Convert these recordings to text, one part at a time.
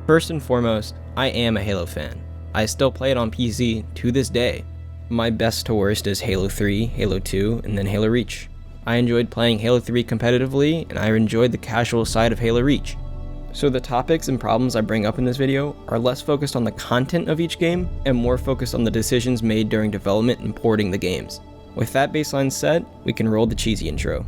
First and foremost, I am a Halo fan. I still play it on PC to this day. My best to worst is Halo 3, Halo 2, and then Halo Reach. I enjoyed playing Halo 3 competitively, and I enjoyed the casual side of Halo Reach. So the topics and problems I bring up in this video are less focused on the content of each game, and more focused on the decisions made during development and porting the games. With that baseline set, we can roll the cheesy intro.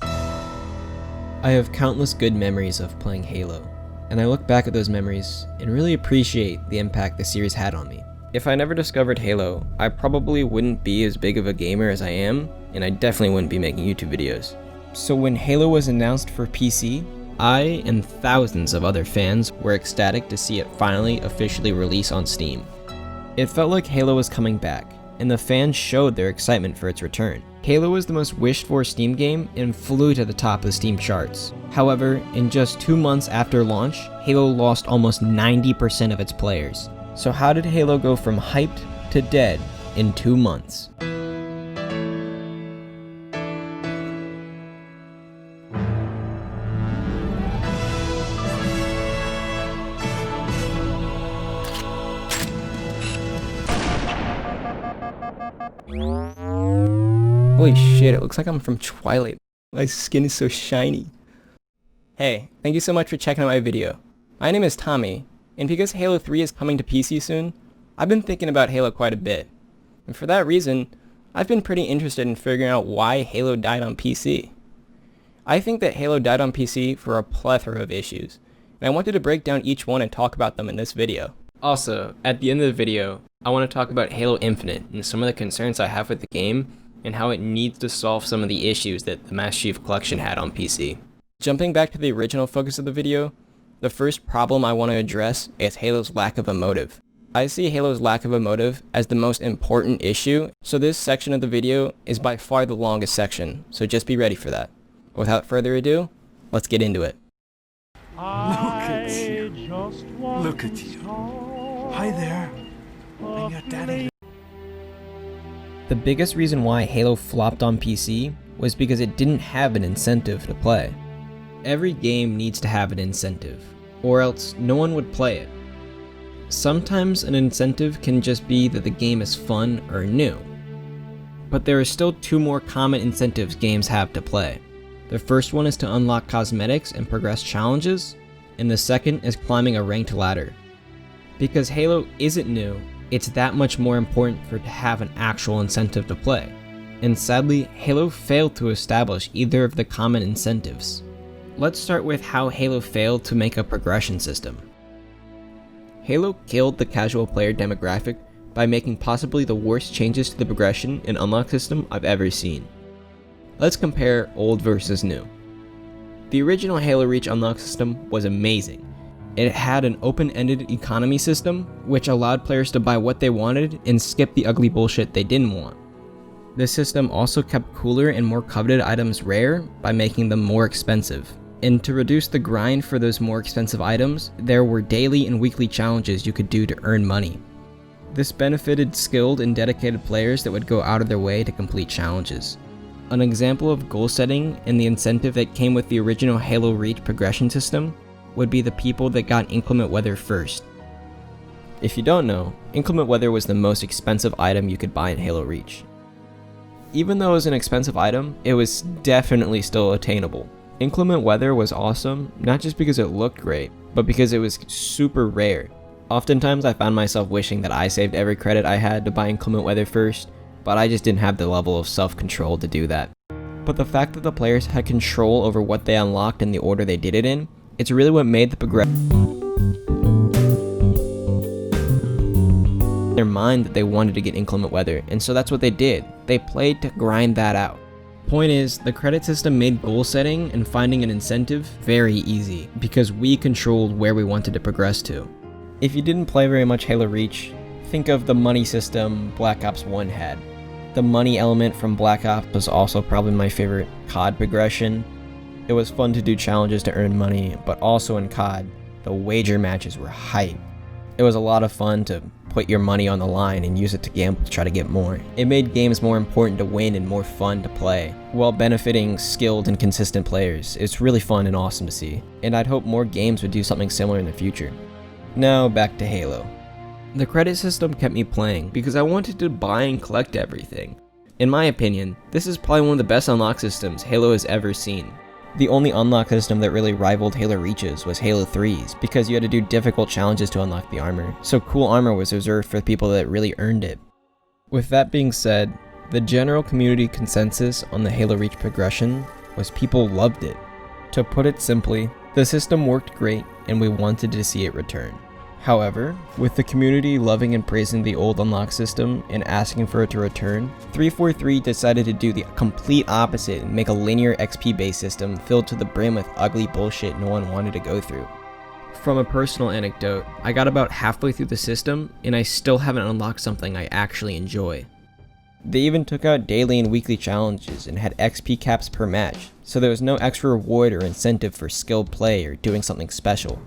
I have countless good memories of playing Halo, and I look back at those memories and really appreciate the impact the series had on me. If I never discovered Halo, I probably wouldn't be as big of a gamer as I am, and I definitely wouldn't be making YouTube videos. So when Halo was announced for PC, I and thousands of other fans were ecstatic to see it finally officially release on Steam. It felt like Halo was coming back, and the fans showed their excitement for its return. Halo was the most wished for Steam game and flew to the top of the Steam charts. However, in just 2 months after launch, Halo lost almost 90% of its players. So how did Halo go from hyped to dead in 2 months? Holy shit, it looks like I'm from Twilight. My skin is so shiny. Hey, thank you so much for checking out my video. My name is Tommy, and because Halo 3 is coming to PC soon, I've been thinking about Halo quite a bit. And for that reason, I've been pretty interested in figuring out why Halo died on PC. I think that Halo died on PC for a plethora of issues, and I wanted to break down each one and talk about them in this video. Also, at the end of the video, I want to talk about Halo Infinite and some of the concerns I have with the game, and how it needs to solve some of the issues that the Master Chief Collection had on PC. Jumping back to the original focus of the video, the first problem I want to address is Halo's lack of a motive. I see Halo's lack of a motive as the most important issue, so this section of the video is by far the longest section, so just be ready for that. Without further ado, let's get into it. Look at you. Look at you. Hi there. I'm your daddy. The biggest reason why Halo flopped on PC was because it didn't have an incentive to play. Every game needs to have an incentive, or else no one would play it. Sometimes an incentive can just be that the game is fun or new. But there are still 2 more common incentives games have to play. The first one is to unlock cosmetics and progress challenges, and the second is climbing a ranked ladder. Because Halo isn't new, it's that much more important for it to have an actual incentive to play. And sadly, Halo failed to establish either of the common incentives. Let's start with how Halo failed to make a progression system. Halo killed the casual player demographic by making possibly the worst changes to the progression and unlock system I've ever seen. Let's compare old versus new. The original Halo Reach unlock system was amazing. It had an open-ended economy system, which allowed players to buy what they wanted and skip the ugly bullshit they didn't want. The system also kept cooler and more coveted items rare by making them more expensive. And to reduce the grind for those more expensive items, there were daily and weekly challenges you could do to earn money. This benefited skilled and dedicated players that would go out of their way to complete challenges. An example of goal setting and the incentive that came with the original Halo Reach progression system would be the people that got inclement weather first. If you don't know, inclement weather was the most expensive item you could buy in Halo Reach. Even though it was an expensive item, it was definitely still attainable. Inclement weather was awesome, not just because it looked great, but because it was super rare. Oftentimes I found myself wishing that I saved every credit I had to buy inclement weather first, but I just didn't have the level of self-control to do that. But the fact that the players had control over what they unlocked and the order they did it in, it's really what made the progression their mind that they wanted to get inclement weather, and so that's what they did. They played to grind that out. Point is, the credit system made goal setting and finding an incentive very easy, because we controlled where we wanted to progress to. If you didn't play very much Halo Reach, think of the money system Black Ops 1 had. The money element from Black Ops was also probably my favorite COD progression. It was fun to do challenges to earn money, but also in COD, the wager matches were hype. It was a lot of fun to put your money on the line and use it to gamble to try to get more. It made games more important to win and more fun to play, while benefiting skilled and consistent players. It's really fun and awesome to see, and I'd hope more games would do something similar in the future. Now back to Halo. The credit system kept me playing because I wanted to buy and collect everything. In my opinion, this is probably one of the best unlock systems Halo has ever seen. The only unlock system that really rivaled Halo Reach's was Halo 3's, because you had to do difficult challenges to unlock the armor, so cool armor was reserved for the people that really earned it. With that being said, the general community consensus on the Halo Reach progression was people loved it. To put it simply, the system worked great and we wanted to see it return. However, with the community loving and praising the old unlock system and asking for it to return, 343 decided to do the complete opposite and make a linear XP based system filled to the brim with ugly bullshit no one wanted to go through. From a personal anecdote, I got about halfway through the system and I still haven't unlocked something I actually enjoy. They even took out daily and weekly challenges and had XP caps per match, so there was no extra reward or incentive for skilled play or doing something special.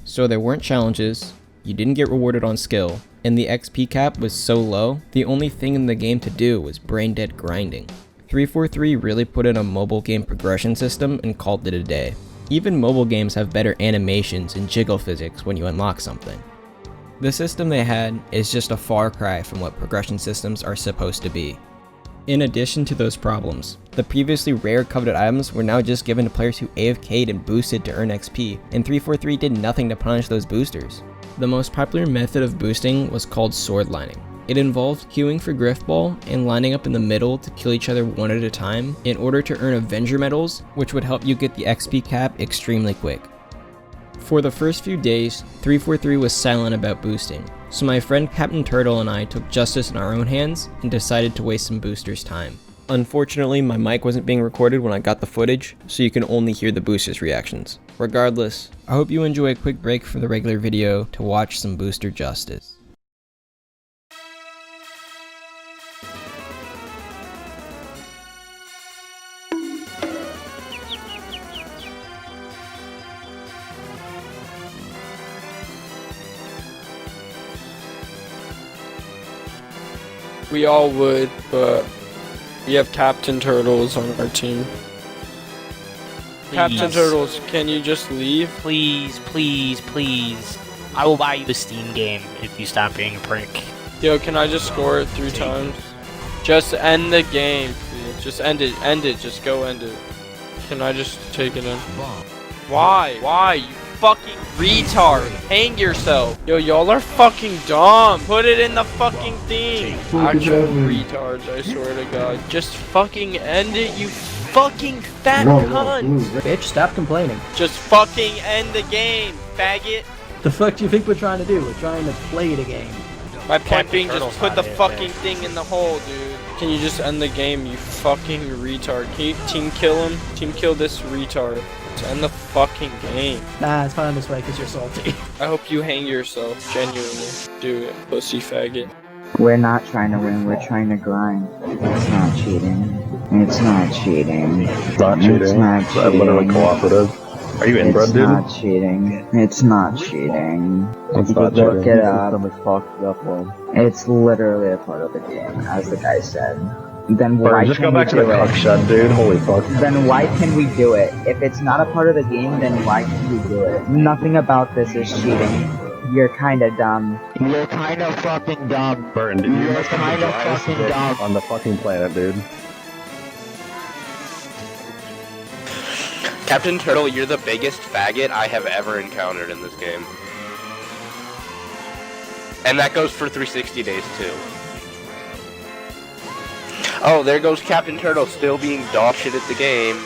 So there weren't challenges, you didn't get rewarded on skill, and the XP cap was so low, the only thing in the game to do was brain dead grinding. 343 really put in a mobile game progression system and called it a day. Even mobile games have better animations and jiggle physics when you unlock something. The system they had is just a far cry from what progression systems are supposed to be. In addition to those problems, the previously rare coveted items were now just given to players who AFK'd and boosted to earn XP, and 343 did nothing to punish those boosters. The most popular method of boosting was called sword lining. It involved queuing for Griffball and lining up in the middle to kill each other one at a time in order to earn Avenger medals, which would help you get the XP cap extremely quick. For the first few days, 343 was silent about boosting, so my friend Captain Turtle and I took justice in our own hands and decided to waste some boosters' time. Unfortunately, my mic wasn't being recorded when I got the footage, so you can only hear the boosters' reactions. Regardless, I hope you enjoy a quick break from the regular video to watch some booster justice. We all would, but we have Captain Turtles on our team. Captain Turtles, can you just leave? Please, please, please. I will buy you the Steam game if you stop being a prick. Yo, can I just score it 3 times? Just end the game, please. Just end it, just go end it. Can I just take it in? Why? Why? You fucking retard. Hang yourself. Yo, y'all are fucking dumb. Put it in the fucking thing. Actual retards, I swear to God. Just fucking end it, you fucking fat cunt. Bitch, stop complaining. Just fucking end the game, faggot. The fuck do you think we're trying to do? We're trying to play the game. My point Captain being, Turtle's just put the not it, fucking bitch. thing in the hole, dude. Can you just end the game, you fucking retard? Can you team kill him? Team kill this retard. Just end the fucking game. Nah, it's fine this way because you're salty. I hope you hang yourself, genuinely. Do it, pussy faggot. We're not trying to win, we're trying to grind. It's not cheating. It's not cheating. It's not cheating. It's not It's literally cheating. cooperative. Are you inbred, It's dude? not cheating. It's not cheating. It's not Look cheating. it up. It's literally a part of the game, as the guy said. Then why Bro, just go can we back to the do cuck it? shed, dude. Holy fuck. Then why can we do it? If it's not a part of the game, then why can we do it? Nothing about this is cheating. You're kinda dumb. You're kinda fucking dumb. Burn, dude. You You're must have the kinda driest fucking dick dumb. on the fucking planet, dude. Captain Turtle, you're the biggest faggot I have ever encountered in this game. And that goes for 360 days too. Oh, there goes Captain Turtle still being dog shit at the game.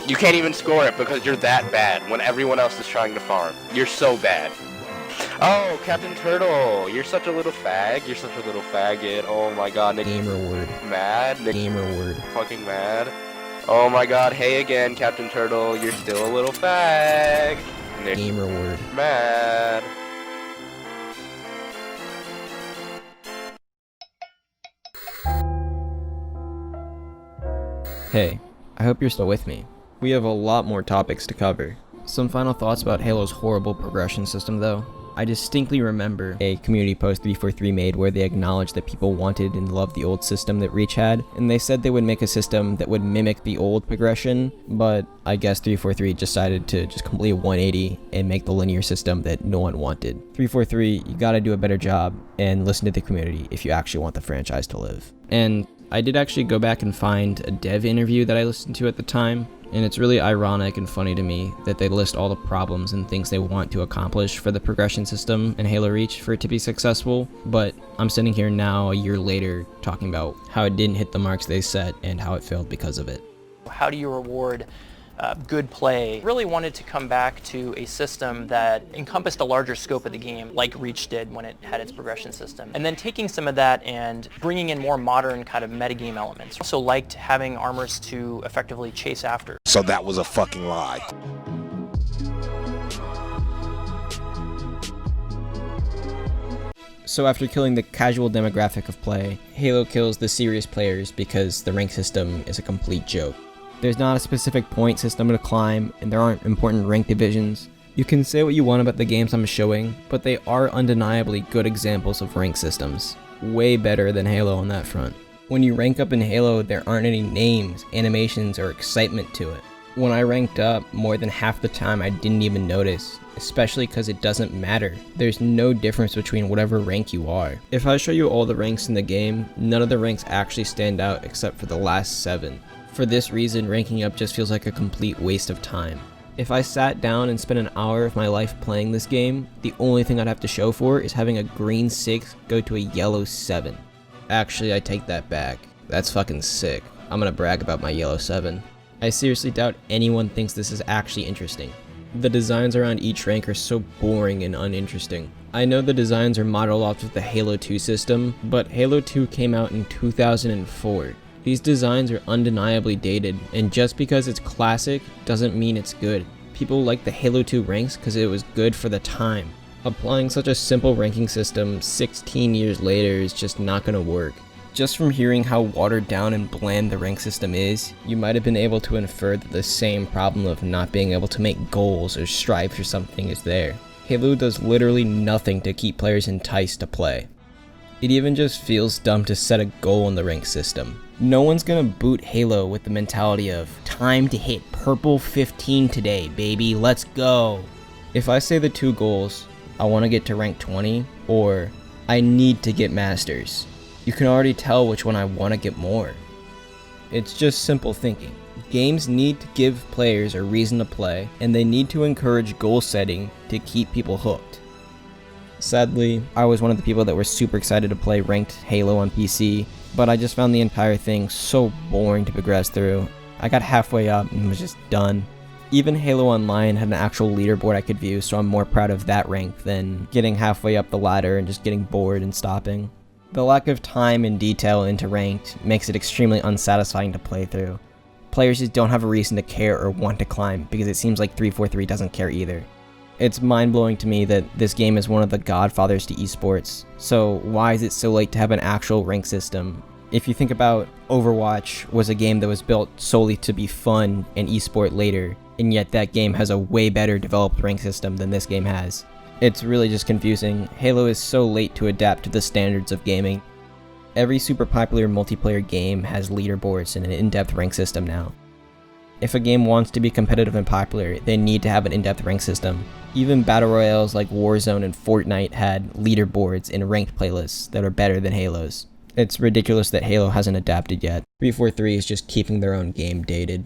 You can't even score it because you're that bad when everyone else is trying to farm. You're so bad. Oh, Captain Turtle, you're such a little fag. You're such a little faggot. Oh my god, Nick. Gamer word. Mad. Nick Gamer word. fucking mad. Oh my god, hey again, Captain Turtle. You're still a little fag. Nick Gamer word. mad. Hey, I hope you're still with me. We have a lot more topics to cover. Some final thoughts about Halo's horrible progression system though. I distinctly remember a community post 343 made where they acknowledged that people wanted and loved the old system that Reach had, and they said they would make a system that would mimic the old progression, but I guess 343 decided to just complete a 180 and make the linear system that no one wanted. 343, you gotta do a better job and listen to the community if you actually want the franchise to live. And I did actually go back and find a dev interview that I listened to at the time, and it's really ironic and funny to me that they list all the problems and things they want to accomplish for the progression system in Halo Reach for it to be successful, but I'm sitting here now a year later talking about how it didn't hit the marks they set and how it failed because of it. How do you reward good play? Really wanted to come back to a system that encompassed a larger scope of the game, like Reach did when it had its progression system. And then taking some of that and bringing in more modern kind of metagame elements. Also liked having armors to effectively chase after. So that was a fucking lie. So after killing the casual demographic of play, Halo kills the serious players because the rank system is a complete joke. There's not a specific point system to climb, and there aren't important rank divisions. You can say what you want about the games I'm showing, but they are undeniably good examples of rank systems. Way better than Halo on that front. When you rank up in Halo, there aren't any names, animations, or excitement to it. When I ranked up, more than half the time I didn't even notice, especially because it doesn't matter. There's no difference between whatever rank you are. If I show you all the ranks in the game, none of the ranks actually stand out except for the last 7. For this reason, ranking up just feels like a complete waste of time. If I sat down and spent an hour of my life playing this game, the only thing I'd have to show for is having a green 6 go to a yellow 7. Actually, I take that back. That's fucking sick. I'm gonna brag about my yellow 7. I seriously doubt anyone thinks this is actually interesting. The designs around each rank are so boring and uninteresting. I know the designs are modeled off of the Halo 2 system, but Halo 2 came out in 2004. These designs are undeniably dated, and just because it's classic doesn't mean it's good. People like the Halo 2 ranks because it was good for the time. Applying such a simple ranking system 16 years later is just not gonna work. Just from hearing how watered down and bland the rank system is, you might have been able to infer that the same problem of not being able to make goals or strive for something is there. Halo does literally nothing to keep players enticed to play. It even just feels dumb to set a goal in the rank system. No one's gonna boot Halo with the mentality of, time to hit purple 15 today, baby, let's go. If I say the two goals, I wanna get to rank 20, or I need to get masters, you can already tell which one I wanna get more. It's just simple thinking. Games need to give players a reason to play, and they need to encourage goal setting to keep people hooked. Sadly, I was one of the people that were super excited to play ranked Halo on PC, but I just found the entire thing so boring to progress through. I got halfway up and was just done. Even Halo Online had an actual leaderboard I could view, so I'm more proud of that rank than getting halfway up the ladder and just getting bored and stopping. The lack of time and detail into ranked makes it extremely unsatisfying to play through. Players just don't have a reason to care or want to climb because it seems like 343 doesn't care either. It's mind-blowing to me that this game is one of the godfathers to esports, so why is it so late to have an actual rank system? If you think about Overwatch was a game that was built solely to be fun and esport later, and yet that game has a way better developed rank system than this game has. It's really just confusing. Halo is so late to adapt to the standards of gaming. Every super popular multiplayer game has leaderboards and an in-depth rank system now. If a game wants to be competitive and popular, they need to have an in-depth rank system. Even battle royales like Warzone and Fortnite had leaderboards and ranked playlists that are better than Halo's. It's ridiculous that Halo hasn't adapted yet. 343 is just keeping their own game dated.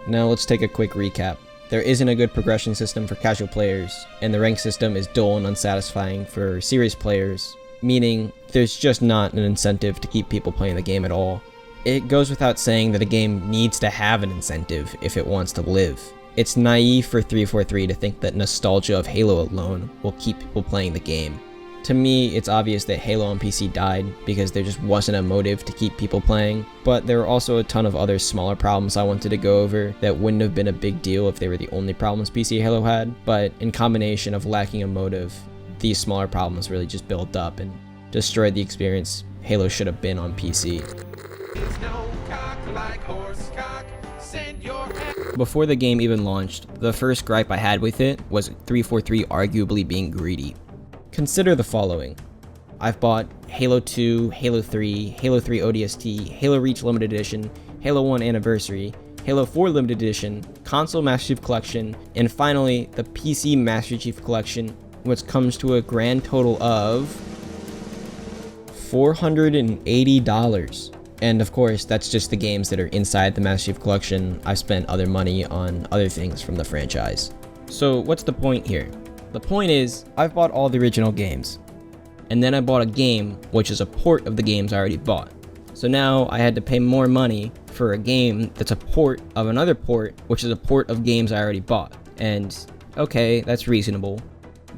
Now let's take a quick recap. There isn't a good progression system for casual players, and the rank system is dull and unsatisfying for serious players, meaning there's just not an incentive to keep people playing the game at all. It goes without saying that a game needs to have an incentive if it wants to live. It's naive for 343 to think that nostalgia of Halo alone will keep people playing the game. To me, it's obvious that Halo on PC died because there just wasn't a motive to keep people playing, but there were also a ton of other smaller problems I wanted to go over that wouldn't have been a big deal if they were the only problems PC Halo had, but in combination of lacking a motive, these smaller problems really just built up and destroyed the experience Halo should have been on PC. There's no cock like horse cock. Send your Before the game even launched, the first gripe I had with it was 343 arguably being greedy. Consider the following. I've bought Halo 2, Halo 3, Halo 3 ODST, Halo Reach Limited Edition, Halo 1 Anniversary, Halo 4 Limited Edition, Console Master Chief Collection, and finally the PC Master Chief Collection, which comes to a grand total of $480. And of course, that's just the games that are inside the Master Chief Collection. I've spent other money on other things from the franchise. So what's the point here? The point is, I've bought all the original games. And then I bought a game, which is a port of the games I already bought. So now I had to pay more money for a game that's a port of another port, which is a port of games I already bought. And okay, that's reasonable.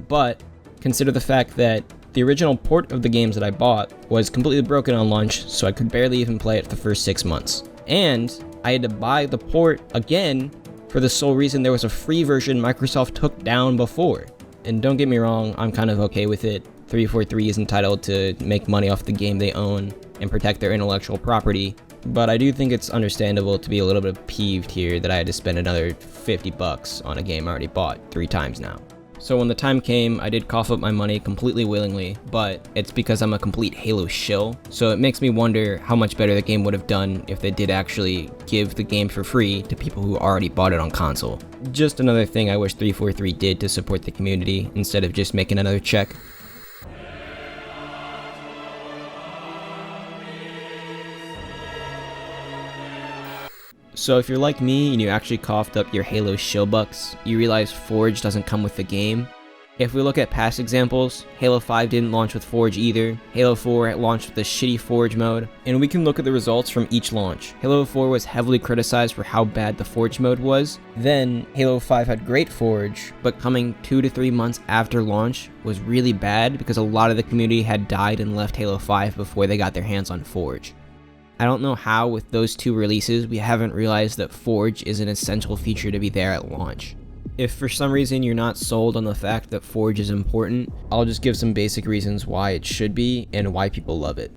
But consider the fact that the original port of the games that I bought was completely broken on launch, so I could barely even play it for the first 6 months. And I had to buy the port again for the sole reason there was a free version Microsoft took down before. And don't get me wrong, I'm kind of okay with it. 343 is entitled to make money off the game they own and protect their intellectual property, but I do think it's understandable to be a little bit peeved here that I had to spend another $50 on a game I already bought 3 times now. So when the time came, I did cough up my money completely willingly, but it's because I'm a complete Halo shill, so it makes me wonder how much better the game would have done if they did actually give the game for free to people who already bought it on console. Just another thing I wish 343 did to support the community instead of just making another check. So if you're like me and you actually coughed up your Halo shill bucks, you realize Forge doesn't come with the game. If we look at past examples, Halo 5 didn't launch with Forge either, Halo 4 launched with a shitty Forge mode, and we can look at the results from each launch. Halo 4 was heavily criticized for how bad the Forge mode was, then Halo 5 had great Forge, but coming 2 to 3 months after launch was really bad because a lot of the community had died and left Halo 5 before they got their hands on Forge. I don't know how with those 2 releases we haven't realized that Forge is an essential feature to be there at launch. If for some reason you're not sold on the fact that Forge is important, I'll just give some basic reasons why it should be and why people love it.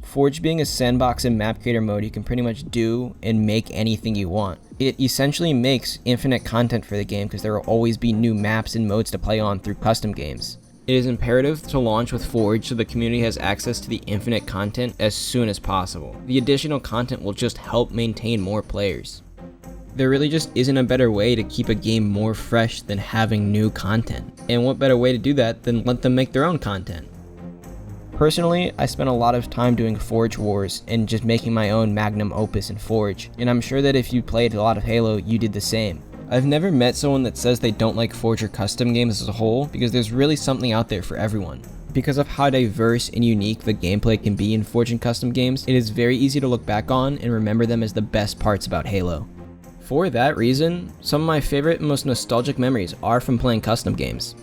Forge being a sandbox and map creator mode, you can pretty much do and make anything you want. It essentially makes infinite content for the game because there will always be new maps and modes to play on through custom games. It is imperative to launch with Forge so the community has access to the infinite content as soon as possible. The additional content will just help maintain more players. There really just isn't a better way to keep a game more fresh than having new content. And what better way to do that than let them make their own content? Personally, I spent a lot of time doing Forge Wars and just making my own magnum opus in Forge, and I'm sure that if you played a lot of Halo, you did the same. I've never met someone that says they don't like Forge or custom games as a whole, because there's really something out there for everyone. Because of how diverse and unique the gameplay can be in Forge and custom games, it is very easy to look back on and remember them as the best parts about Halo. For that reason, some of my favorite and most nostalgic memories are from playing custom games.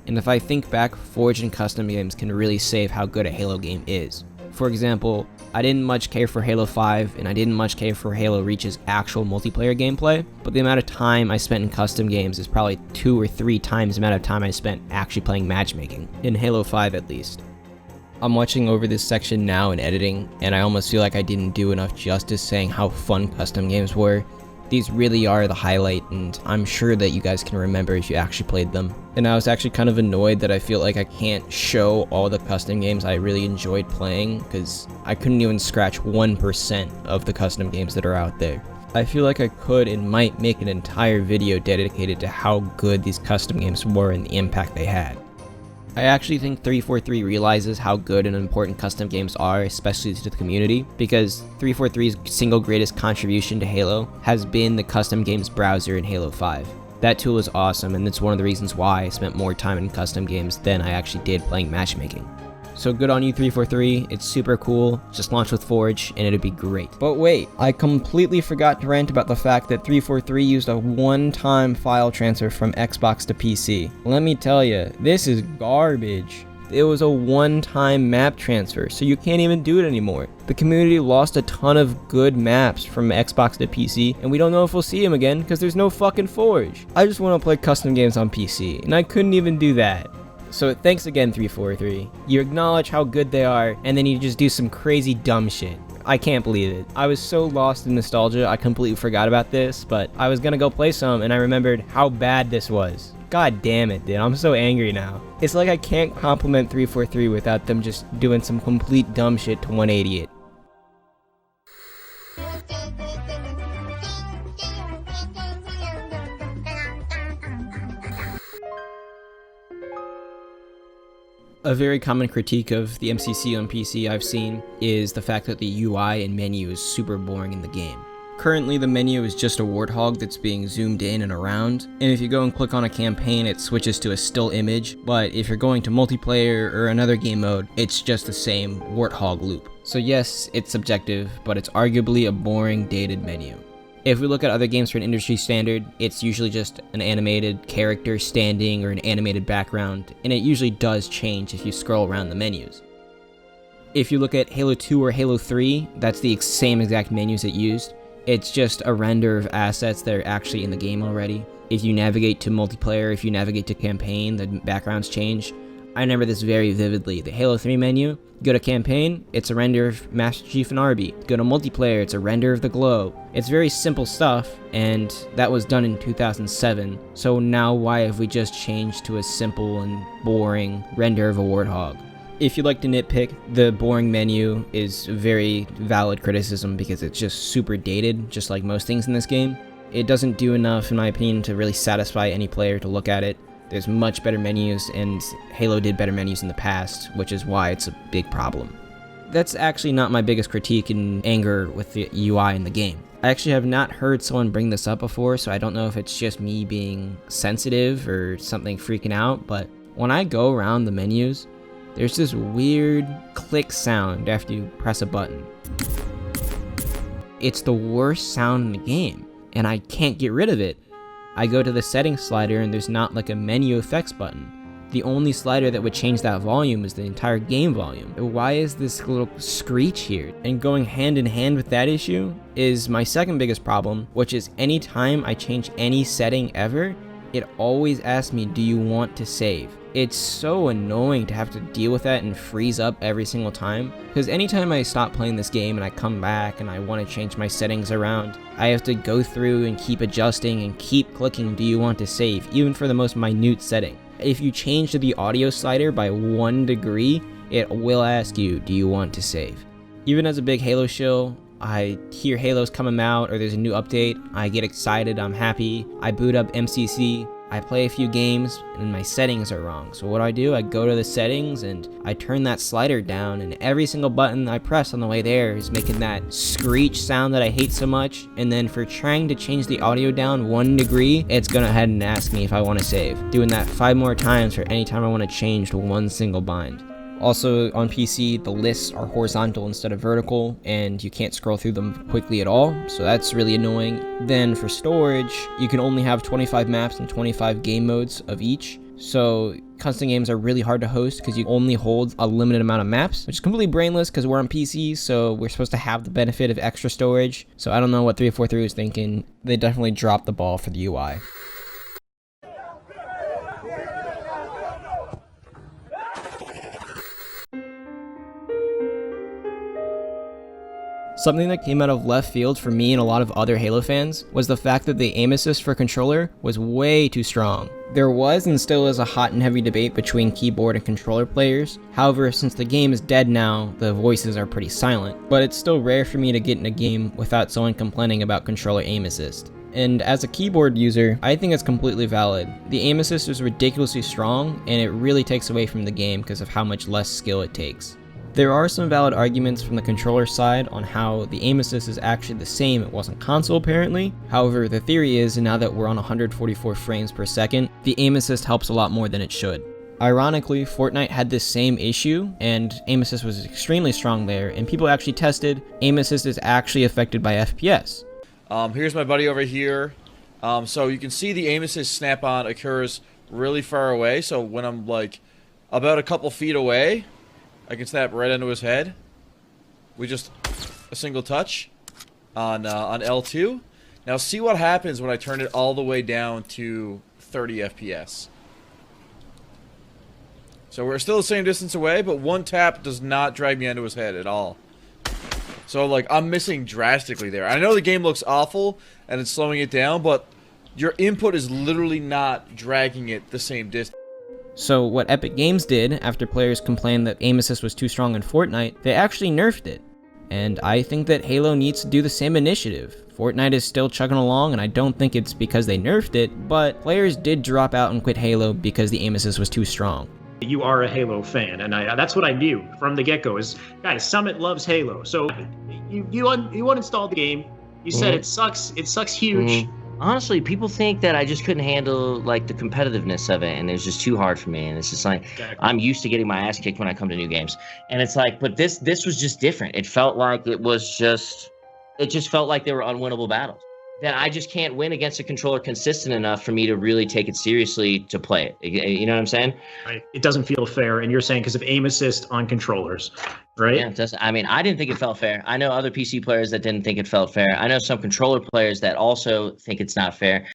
And if I think back, Forge and custom games can really save how good a Halo game is. For example, I didn't much care for Halo 5, and I didn't much care for Halo Reach's actual multiplayer gameplay, but the amount of time I spent in custom games is probably 2 or 3 times the amount of time I spent actually playing matchmaking, in Halo 5 at least. I'm watching over this section now in editing, and I almost feel like I didn't do enough justice saying how fun custom games were. These really are the highlight, and I'm sure that you guys can remember if you actually played them. And I was actually kind of annoyed that I feel like I can't show all the custom games I really enjoyed playing, because I couldn't even scratch 1% of the custom games that are out there. I feel like I could and might make an entire video dedicated to how good these custom games were and the impact they had. I actually think 343 realizes how good and important custom games are, especially to the community, because 343's single greatest contribution to Halo has been the custom games browser in Halo 5. That tool is awesome, and it's one of the reasons why I spent more time in custom games than I actually did playing matchmaking. So good on you 343, it's super cool, just launch with Forge and it'd be great. But wait, I completely forgot to rant about the fact that 343 used a one-time file transfer from Xbox to PC. Let me tell you, this is garbage. It was a one-time map transfer, so you can't even do it anymore. The community lost a ton of good maps from Xbox to PC, and we don't know if we'll see them again because there's no fucking Forge. I just want to play custom games on PC, and I couldn't even do that. So thanks again 343. You acknowledge how good they are, and then you just do some crazy dumb shit. I can't believe it. I was so lost in nostalgia, I completely forgot about this, but I was gonna go play some and I remembered how bad this was. God damn it, dude. I'm so angry now. It's like I can't compliment 343 without them just doing some complete dumb shit to 180 it. A very common critique of the MCC on PC I've seen is the fact that the UI and menu is super boring in the game. Currently the menu is just a warthog that's being zoomed in and around, and if you go and click on a campaign it switches to a still image, but if you're going to multiplayer or another game mode, it's just the same warthog loop. So yes, it's subjective, but it's arguably a boring, dated menu. If we look at other games for an industry standard, it's usually just an animated character standing or an animated background, and it usually does change if you scroll around the menus. If you look at Halo 2 or Halo 3, that's the same exact menus it used. It's just a render of assets that are actually in the game already. If you navigate to multiplayer, if you navigate to campaign, the backgrounds change. I remember this very vividly. The Halo 3 menu, go to campaign, it's a render of Master Chief and Arby. Go to multiplayer, it's a render of the glow. It's very simple stuff, and that was done in 2007. So now why have we just changed to a simple and boring render of a warthog? If you like to nitpick, the boring menu is a very valid criticism because it's just super dated, just like most things in this game. It doesn't do enough, in my opinion, to really satisfy any player to look at it. There's much better menus, and Halo did better menus in the past, which is why it's a big problem. That's actually not my biggest critique and anger with the UI in the game. I actually have not heard someone bring this up before, so I don't know if it's just me being sensitive or something freaking out, but when I go around the menus, there's this weird click sound after you press a button. It's the worst sound in the game, and I can't get rid of it. I go to the settings slider and there's not like a menu effects button. The only slider that would change that volume is the entire game volume. Why is this little screech here? And going hand in hand with that issue is my second biggest problem, which is anytime I change any setting ever, it always asks me, do you want to save? It's so annoying to have to deal with that and freeze up every single time. Because anytime I stop playing this game and I come back and I want to change my settings around, I have to go through and keep adjusting and keep clicking, do you want to save? Even for the most minute setting. If you change the audio slider by 1 degree, it will ask you, do you want to save? Even as a big Halo shill, I hear Halo's coming out or there's a new update, I get excited, I'm happy, I boot up MCC, I play a few games and my settings are wrong. So what do? I go to the settings and I turn that slider down, and every single button I press on the way there is making that screech sound that I hate so much. And then for trying to change the audio down 1 degree, it's gonna ahead and ask me if I want to save. Doing that 5 more times for any time I want to change to one single bind. Also on PC, the lists are horizontal instead of vertical, and you can't scroll through them quickly at all, so that's really annoying. Then for storage, you can only have 25 maps and 25 game modes of each, so custom games are really hard to host because you only hold a limited amount of maps, which is completely brainless because we're on PC, so we're supposed to have the benefit of extra storage. So I don't know what 343 was thinking. They definitely dropped the ball for the UI. Something that came out of left field for me and a lot of other Halo fans was the fact that the aim assist for controller was way too strong. There was and still is a hot and heavy debate between keyboard and controller players. However, since the game is dead now, the voices are pretty silent. But it's still rare for me to get in a game without someone complaining about controller aim assist. And as a keyboard user, I think it's completely valid. The aim assist is ridiculously strong, and it really takes away from the game because of how much less skill it takes. There are some valid arguments from the controller side on how the aim assist is actually the same it was on console apparently. However, the theory is now that we're on 144 frames per second, the aim assist helps a lot more than it should. Ironically, Fortnite had this same issue, and aim assist was extremely strong there, and people actually tested aim assist is actually affected by FPS. Here's my buddy over here. So you can see the aim assist snap-on occurs really far away, so when I'm like about a couple feet away, I can snap right into his head. We just a single touch on L2. Now see what happens when I turn it all the way down to 30 FPS. So we're still the same distance away, but one tap does not drag me onto his head at all. So, like, I'm missing drastically there. I know the game looks awful, and it's slowing it down, but your input is literally not dragging it the same distance. So what Epic Games did, after players complained that aim assist was too strong in Fortnite, they actually nerfed it. And I think that Halo needs to do the same initiative. Fortnite is still chugging along, and I don't think it's because they nerfed it, but players did drop out and quit Halo because the aim assist was too strong. You are a Halo fan, and that's what I knew from the get-go is, guys, Summit loves Halo. So you uninstalled the game, you said it sucks huge. Honestly, people think that I just couldn't handle like the competitiveness of it, and it was just too hard for me. And it's just like I'm used to getting my ass kicked when I come to new games, and it's like, but this was just different. It felt like it just felt like they were unwinnable battles. That I just can't win against a controller consistent enough for me to really take it seriously to play it. You know what I'm saying? Right. It doesn't feel fair, and you're saying because of aim assist on controllers, right? Yeah, it doesn't. I mean, I didn't think it felt fair. I know other PC players that didn't think it felt fair. I know some controller players that also think it's not fair.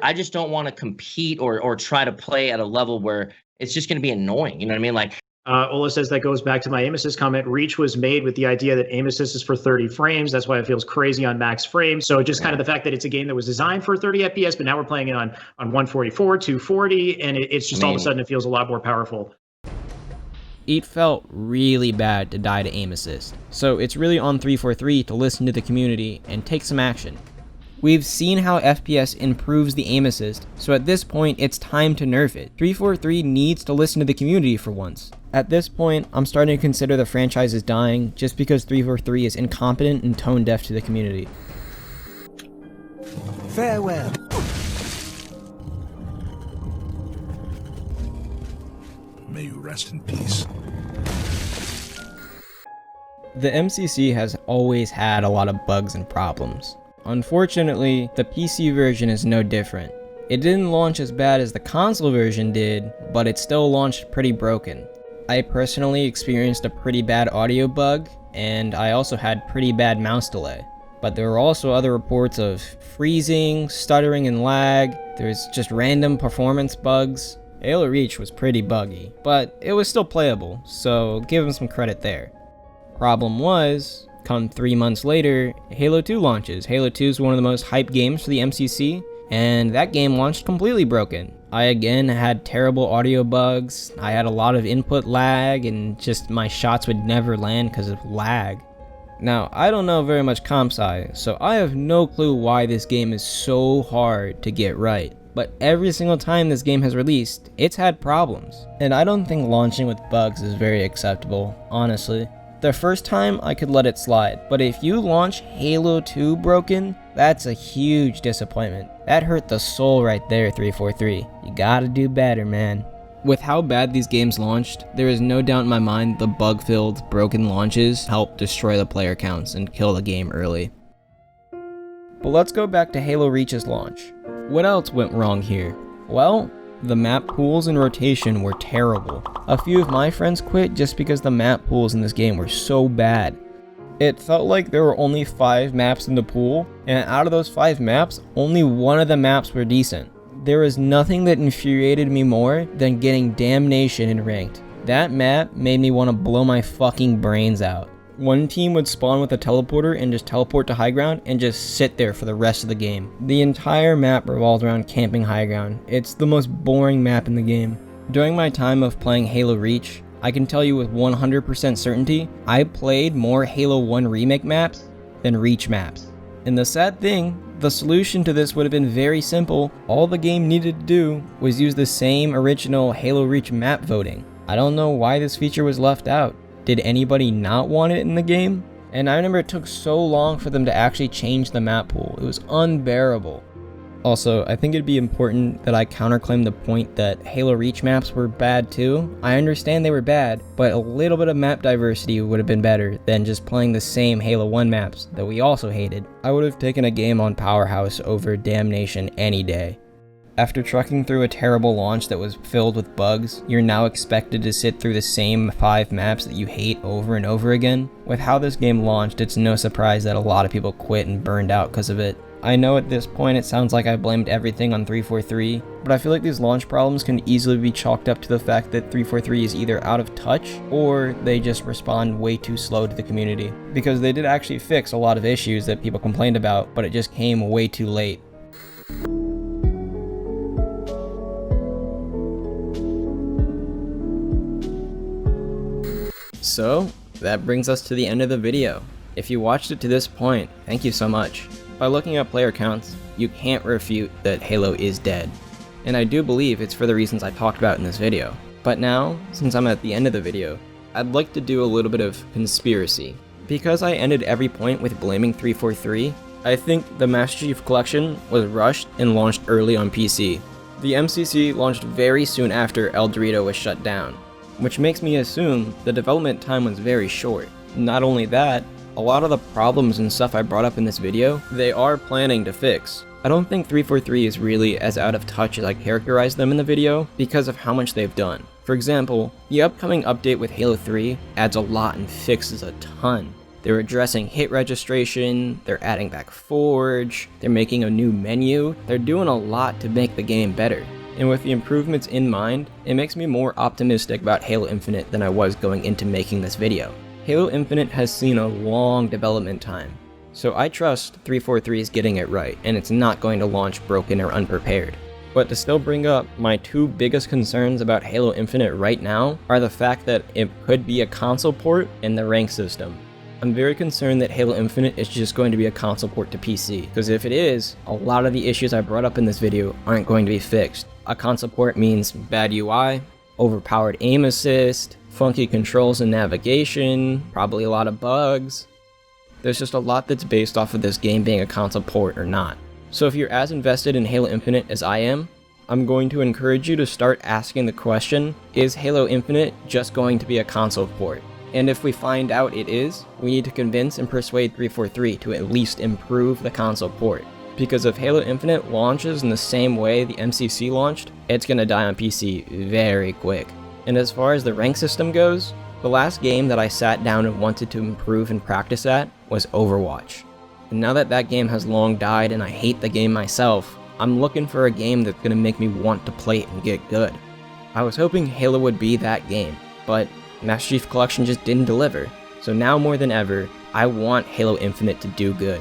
I just don't want to compete or try to play at a level where it's just going to be annoying. You know what I mean? Like, Ola says that goes back to my aim assist comment. Reach was made with the idea that aim assist is for 30 frames. That's why it feels crazy on max frames. So just kind of the fact that it's a game that was designed for 30 FPS, but now we're playing it on 144, 240, and it's just all of a sudden it feels a lot more powerful. It felt really bad to die to aim assist. So it's really on 343 to listen to the community and take some action. We've seen how FPS improves the aim assist, so at this point it's time to nerf it. 343 needs to listen to the community for once. At this point, I'm starting to consider the franchise is dying just because 343 is incompetent and tone deaf to the community. Farewell. May you rest in peace. The MCC has always had a lot of bugs and problems. Unfortunately, the PC version is no different. It didn't launch as bad as the console version did, but it still launched pretty broken. I personally experienced a pretty bad audio bug, and I also had pretty bad mouse delay. But there were also other reports of freezing, stuttering and lag. There's just random performance bugs. Halo Reach was pretty buggy, but it was still playable, so give them some credit there. Problem was, come 3 months later, Halo 2 launches. Halo 2 is one of the most hyped games for the MCC, and that game launched completely broken. I again had terrible audio bugs, I had a lot of input lag, and just my shots would never land because of lag. Now, I don't know very much comp sci, so I have no clue why this game is so hard to get right. But every single time this game has released, it's had problems. And I don't think launching with bugs is very acceptable, honestly. The first time, I could let it slide, but if you launch Halo 2 broken, that's a huge disappointment. That hurt the soul right there, 343. You gotta do better, man. With how bad these games launched, there is no doubt in my mind the bug-filled, broken launches helped destroy the player counts and kill the game early. But let's go back to Halo Reach's launch. What else went wrong here? Well, the map pools and rotation were terrible. A few of my friends quit just because the map pools in this game were so bad. It felt like there were only 5 maps in the pool, and out of those 5 maps, only one of the maps were decent. There was nothing that infuriated me more than getting Damnation in ranked. That map made me want to blow my fucking brains out. One team would spawn with a teleporter and just teleport to high ground and just sit there for the rest of the game. The entire map revolved around camping high ground. It's the most boring map in the game. During my time of playing Halo Reach, I can tell you with 100% certainty, I played more Halo 1 remake maps than Reach maps. And the sad thing, the solution to this would have been very simple. All the game needed to do was use the same original Halo Reach map voting. I don't know why this feature was left out. Did anybody not want it in the game? And I remember it took so long for them to actually change the map pool. It was unbearable. Also, I think it'd be important that I counterclaim the point that Halo Reach maps were bad too. I understand they were bad, but a little bit of map diversity would have been better than just playing the same Halo 1 maps that we also hated. I would have taken a game on Powerhouse over Damnation any day. After trucking through a terrible launch that was filled with bugs, you're now expected to sit through the same 5 maps that you hate over and over again. With how this game launched, it's no surprise that a lot of people quit and burned out because of it. I know at this point it sounds like I blamed everything on 343, but I feel like these launch problems can easily be chalked up to the fact that 343 is either out of touch or they just respond way too slow to the community. Because they did actually fix a lot of issues that people complained about, but it just came way too late. So, that brings us to the end of the video. If you watched it to this point, thank you so much. By looking at player counts, you can't refute that Halo is dead. And I do believe it's for the reasons I talked about in this video. But now, since I'm at the end of the video, I'd like to do a little bit of conspiracy. Because I ended every point with blaming 343, I think the Master Chief Collection was rushed and launched early on PC. The MCC launched very soon after El Dorito was shut down, which makes me assume the development time was very short. Not only that, a lot of the problems and stuff I brought up in this video, they are planning to fix. I don't think 343 is really as out of touch as I characterized them in the video because of how much they've done. For example, the upcoming update with Halo 3 adds a lot and fixes a ton. They're addressing hit registration, they're adding back Forge, they're making a new menu, they're doing a lot to make the game better. And with the improvements in mind, it makes me more optimistic about Halo Infinite than I was going into making this video. Halo Infinite has seen a long development time, so I trust 343 is getting it right, and it's not going to launch broken or unprepared. But to still bring up, my two biggest concerns about Halo Infinite right now are the fact that it could be a console port and the rank system. I'm very concerned that Halo Infinite is just going to be a console port to PC, because if it is, a lot of the issues I brought up in this video aren't going to be fixed. A console port means bad UI, overpowered aim assist, funky controls and navigation, probably a lot of bugs. There's just a lot that's based off of this game being a console port or not. So if you're as invested in Halo Infinite as I am, I'm going to encourage you to start asking the question, is Halo Infinite just going to be a console port? And if we find out it is, we need to convince and persuade 343 to at least improve the console port. Because if Halo Infinite launches in the same way the MCC launched, it's gonna die on PC very quick. And as far as the rank system goes, the last game that I sat down and wanted to improve and practice at was Overwatch. And now that that game has long died and I hate the game myself, I'm looking for a game that's gonna make me want to play it and get good. I was hoping Halo would be that game, but Master Chief Collection just didn't deliver. So now more than ever, I want Halo Infinite to do good.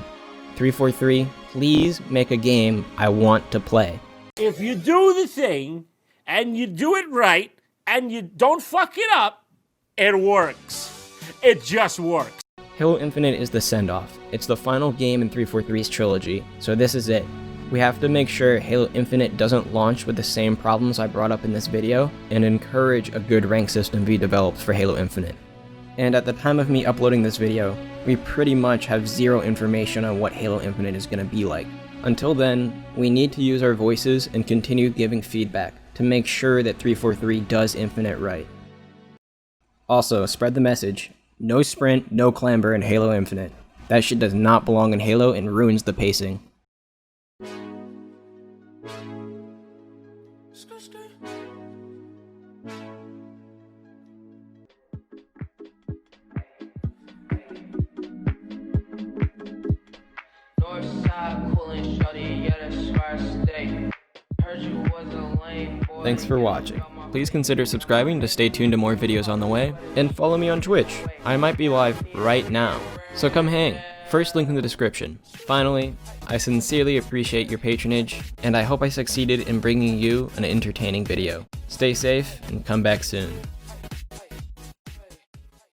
343, please make a game I want to play. If you do the thing, and you do it right, and you don't fuck it up, it works. It just works. Halo Infinite is the send-off. It's the final game in 343's trilogy, so this is it. We have to make sure Halo Infinite doesn't launch with the same problems I brought up in this video, and encourage a good rank system be developed for Halo Infinite. And at the time of me uploading this video, we pretty much have zero information on what Halo Infinite is going to be like. Until then, we need to use our voices and continue giving feedback to make sure that 343 does Infinite right. Also, spread the message. No sprint, no clamber in Halo Infinite. That shit does not belong in Halo and ruins the pacing. Thanks for watching. Please consider subscribing to stay tuned to more videos on the way, and follow me on Twitch. I might be live right now, so come hang. First link in the description. Finally, I sincerely appreciate your patronage, and I hope I succeeded in bringing you an entertaining video. Stay safe, and come back soon.